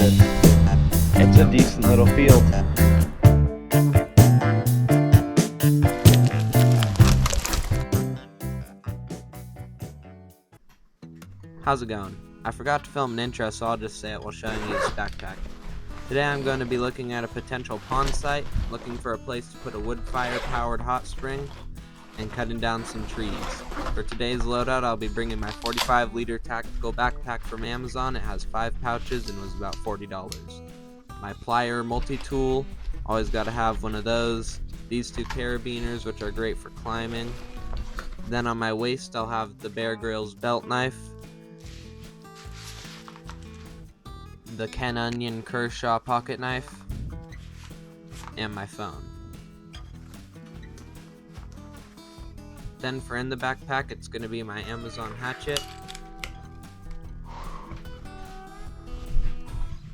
It's a decent little field. How's it going? I forgot to film an intro, so I'll just say it while showing you this backpack. Today I'm going to be looking at a potential pond site, looking for a place to put a wood fire powered hot spring, and cutting down some trees. For today's loadout, I'll be bringing my 45-liter tactical backpack from Amazon. It has 5 pouches and was about $40. My plier multi-tool, always got to have one of those. These 2 carabiners, which are great for climbing. Then on my waist I'll have the Bear Grylls belt knife, the Ken Onion Kershaw pocket knife, and my phone. Then for in the backpack, it's going to be my Amazon hatchet,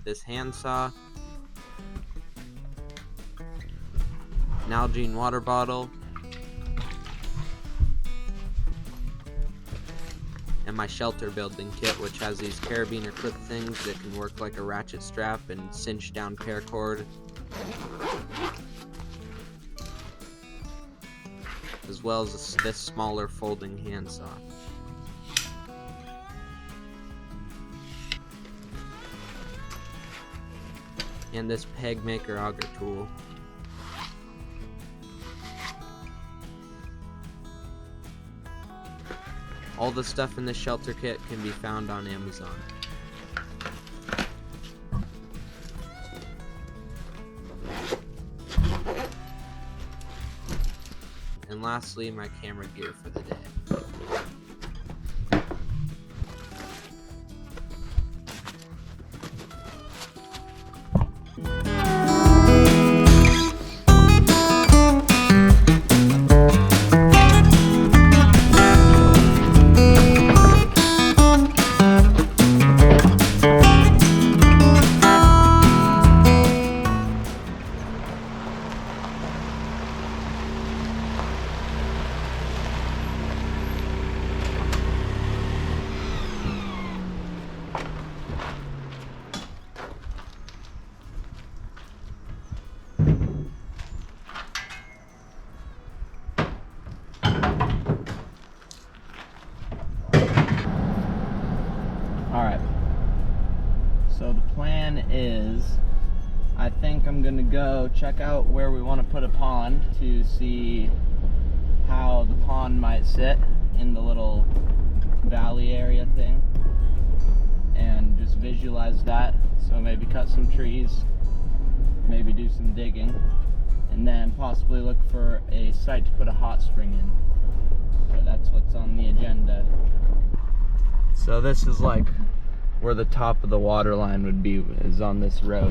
this handsaw, an Nalgene water bottle, and my shelter building kit, which has these carabiner clip things that can work like a ratchet strap and cinch down paracord, as well as this smaller folding handsaw. And this peg maker auger tool. All the stuff in this shelter kit can be found on Amazon. And lastly, my camera gear for the day. Alright, so the plan is, I think I'm gonna go check out where we want to put a pond to see how the pond might sit in the little valley area thing, and just visualize that. So maybe cut some trees, maybe do some digging, and then possibly look for a site to put a hot spring in. So that's what's on the agenda. So this is like where the top of the water line would be, is on this road.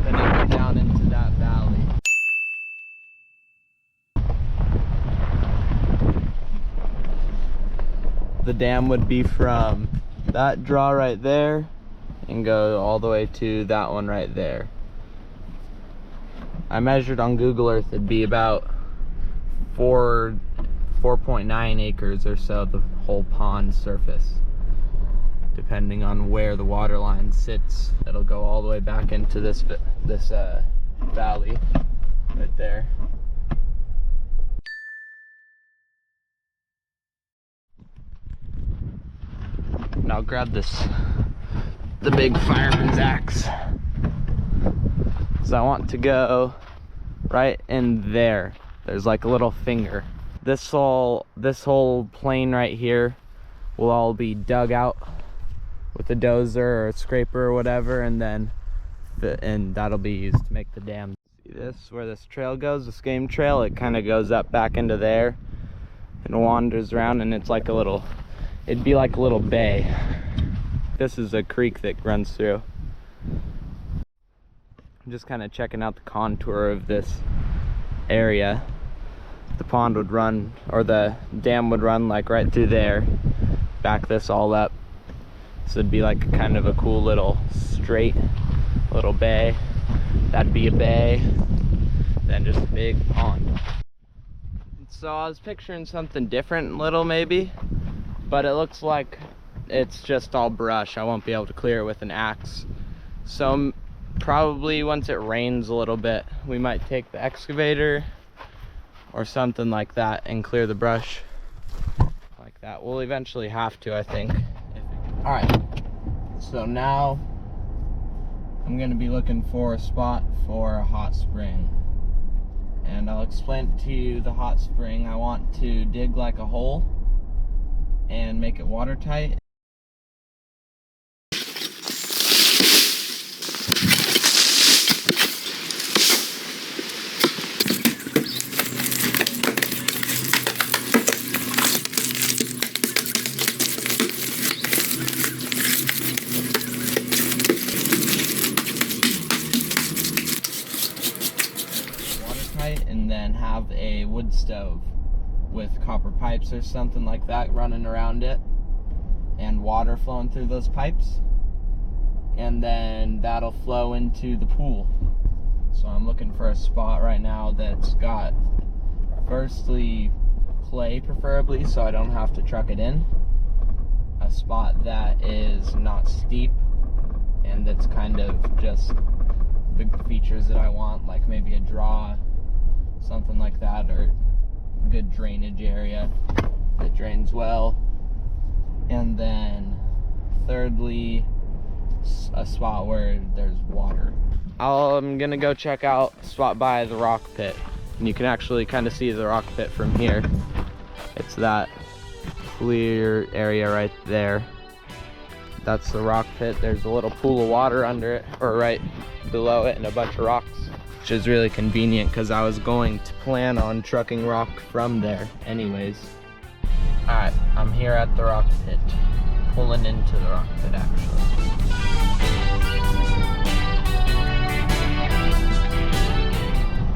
Then I go down into that valley. The dam would be from that draw right there and go all the way to that one right there. I measured on Google Earth, it'd be about 4.9 acres or so, the whole pond surface. Depending on where the water line sits, it'll go all the way back into this valley right there. And I'll grab the big fireman's axe. So I want to go right in there. There's like a little finger. This whole plane right here will all be dug out with a dozer or a scraper or whatever, and then that'll be used to make the dam. See this, where this trail goes, this game trail, it kind of goes up back into there and wanders around, and it's like a little, it'd be like a little bay. This is a creek that runs through. I'm just kind of checking out the contour of this area. The pond would run, or the dam would run like right through there, back this all up. So it'd be like kind of a cool little straight little bay. That'd be a bay, then just a big pond. So I was picturing something different little maybe, but it looks like it's just all brush. I won't be able to clear it with an axe. So probably once it rains a little bit, we might take the excavator or something like that and clear the brush like that. We'll eventually have to, I think. All right, so now I'm gonna be looking for a spot for a hot spring. And I'll explain to you the hot spring. I want to dig like a hole and make it watertight. And then have a wood stove with copper pipes or something like that running around it and water flowing through those pipes, and then that'll flow into the pool. So I'm looking for a spot right now that's got, firstly, clay preferably so I don't have to truck it in, a spot that is not steep and that's kind of just the features that I want, like maybe a draw, something like that, or good drainage area that drains well. And then thirdly, a spot where there's water. I'm gonna go check out a spot by the rock pit, and you can actually kind of see the rock pit from here. It's that clear area right there. That's the rock pit. There's a little pool of water under it, or right below it, and a bunch of rocks, which is really convenient because I was going to plan on trucking rock from there anyways. Alright, I'm here at the rock pit, pulling into the rock pit actually.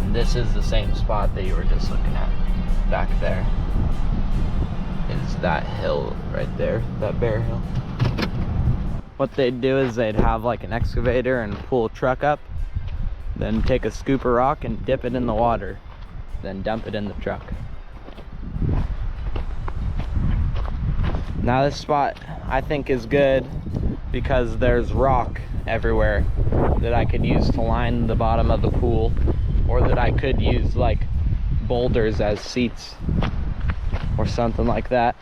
And this is the same spot that you were just looking at back there. Is that hill right there, that bare hill. What they'd do is they'd have like an excavator and pull a truck up, then take a scoop of rock and dip it in the water, then dump it in the truck. Now this spot I think is good because there's rock everywhere that I could use to line the bottom of the pool, or that I could use like boulders as seats or something like that.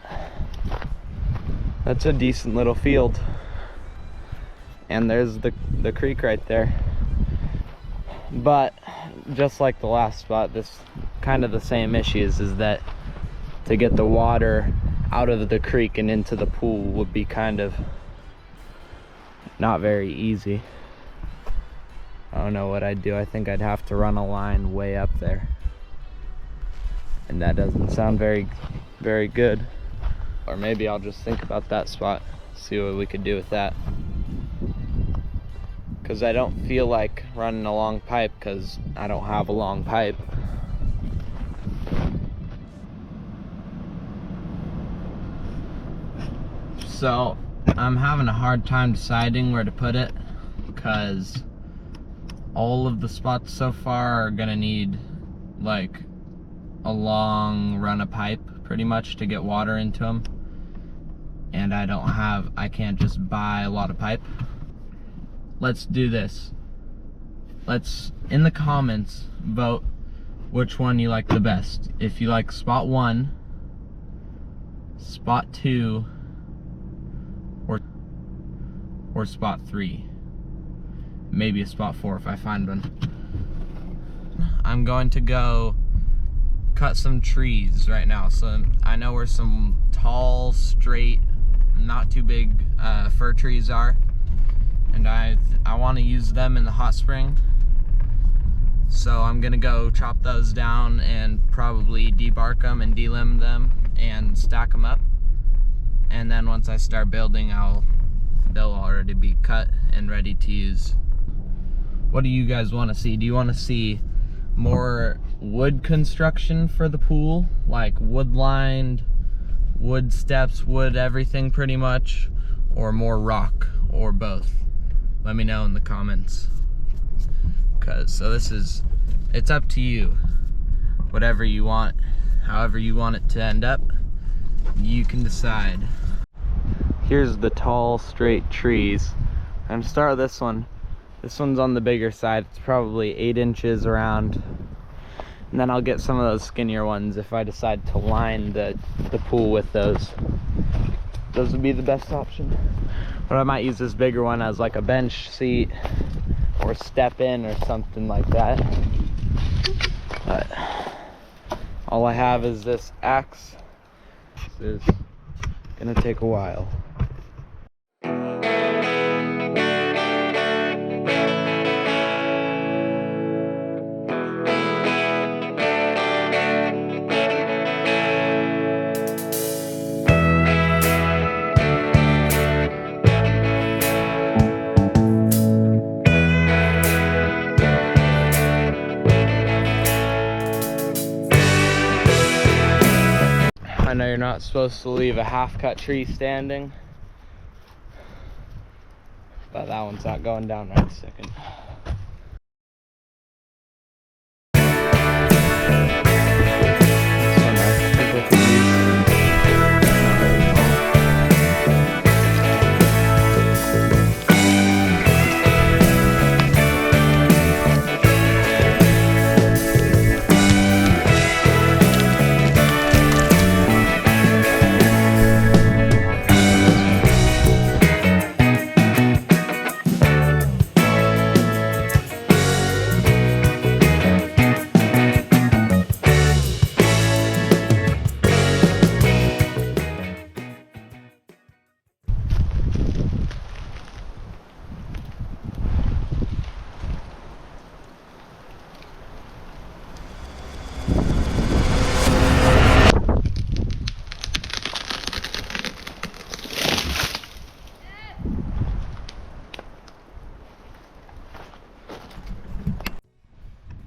That's a decent little field. And there's the creek right there. But just like the last spot, this kind of the same issues, is that to get the water out of the creek and into the pool would be kind of not very easy. I don't know what I'd do. I think I'd have to run a line way up there, and that doesn't sound very good. Or maybe I'll just think about that spot, see what we could do with that. Because I don't feel like running a long pipe because I don't have a long pipe. So I'm having a hard time deciding where to put it because all of the spots so far are gonna need like a long run of pipe pretty much to get water into them, and I can't just buy a lot of pipe. Let's do this. Let's, in the comments, vote which one you like the best. If you like spot 1, spot 2, or spot 3. Maybe a spot 4 if I find one. I'm going to go cut some trees right now. So I know where some tall, straight, not too big fir trees are. And I want to use them in the hot spring, so I'm gonna go chop those down and probably debark them and delimb them and stack them up, and then once I start building, they'll already be cut and ready to use. What do you guys want to see? Do you want to see more wood construction for the pool, like wood lined, wood steps, wood everything pretty much, or more rock, or both? Let me know in the comments. It's up to you. Whatever you want, however you want it to end up, you can decide. Here's the tall, straight trees. I'm gonna start with this one. This one's on the bigger side. It's probably 8 inches around. And then I'll get some of those skinnier ones if I decide to line the pool with those. Those would be the best option. But I might use this bigger one as like a bench seat or step in or something like that. But all I have is this axe. This is gonna take a while. I know you're not supposed to leave a half-cut tree standing, but that one's not going down right this second.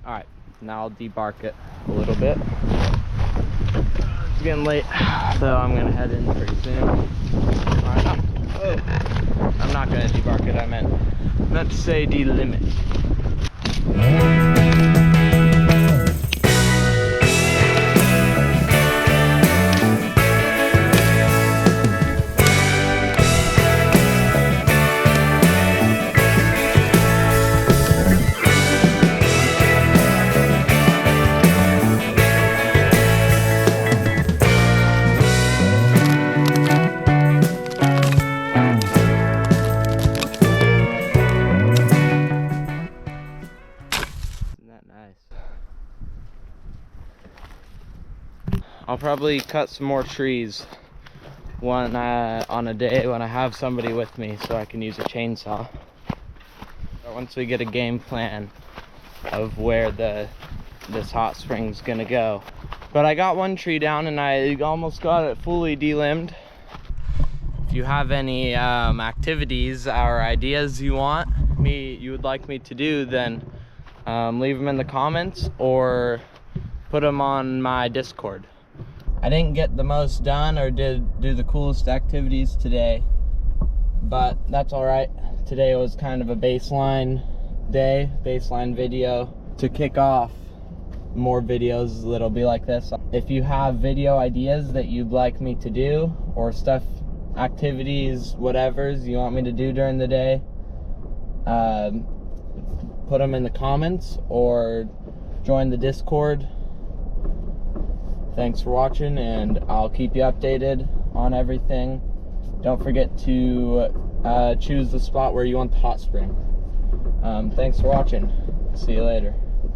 Alright, now I'll debark it a little bit. It's getting late, so I'm gonna head in pretty soon. Alright, I'm not gonna debark it, I meant to say delimit. I'll probably cut some more trees on a day when I have somebody with me so I can use a chainsaw. Once we get a game plan of where this hot spring's gonna go. But I got one tree down and I almost got it fully delimbed. If you have any activities or ideas you would like me to do, then leave them in the comments or put them on my Discord. I didn't get the most done or do the coolest activities today, but that's all right. Today was kind of a baseline video to kick off more videos that'll be like this. If you have video ideas that you'd like me to do or stuff, activities, whatevers you want me to do during the day, put them in the comments or join the Discord. Thanks for watching, and I'll keep you updated on everything. Don't forget to choose the spot where you want the hot spring. Thanks for watching. See you later.